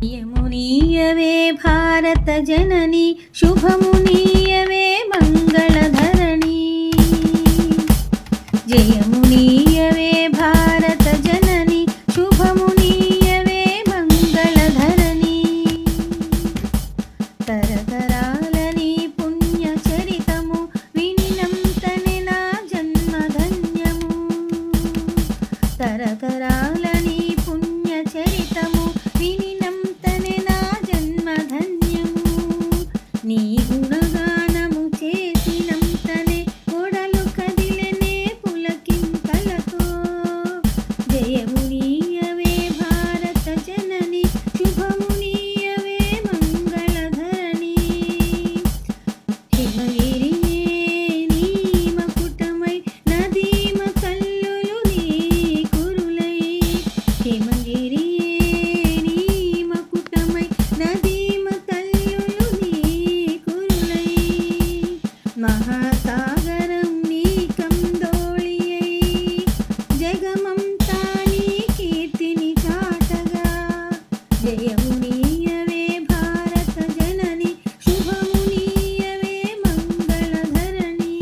యమునీయవే భారత జనని శుభమునీయవే మంగళధరణి జయమునీయవే భారత జనని శుభమునీయవే మంగళధరణి తరతరాలని పుణ్య చరితము వినినంతనే నా జన్మధన్యము తరతరాలని పుణ్య చరితము వినినంతనే నా జన్మధన్యము నీ గుణగానము చేసినంతనే కొడలు కదిలెనే పులకింతలతో జయమునీయవే భారత జనని శుభమునీయవే మంగళధరణి హిమగిరియే నీ మకుటమై నదీమ కల్లులు నీ కురులై హిమగిరియే నీ మకుటమై నదీమ కల్లులు నీ కురులై మహాసాగరం నీ కందోళియై జగమంతా నీ కీర్తిని చాటగా జయమునీయవే భారత జనని శుభమునీయవే మంగళధరణి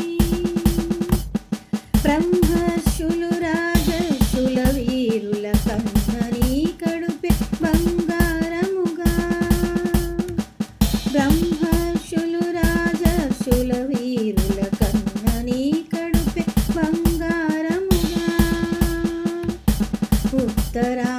బ్రహ్మర్షులు రాజర్షుల వీరుల కన్నని కడుపే బంగారముగా బ్రహ్మర్షులు రాజర్షుల వీరుల కన్నని కడుపే బంగారముగా ఉత్తరా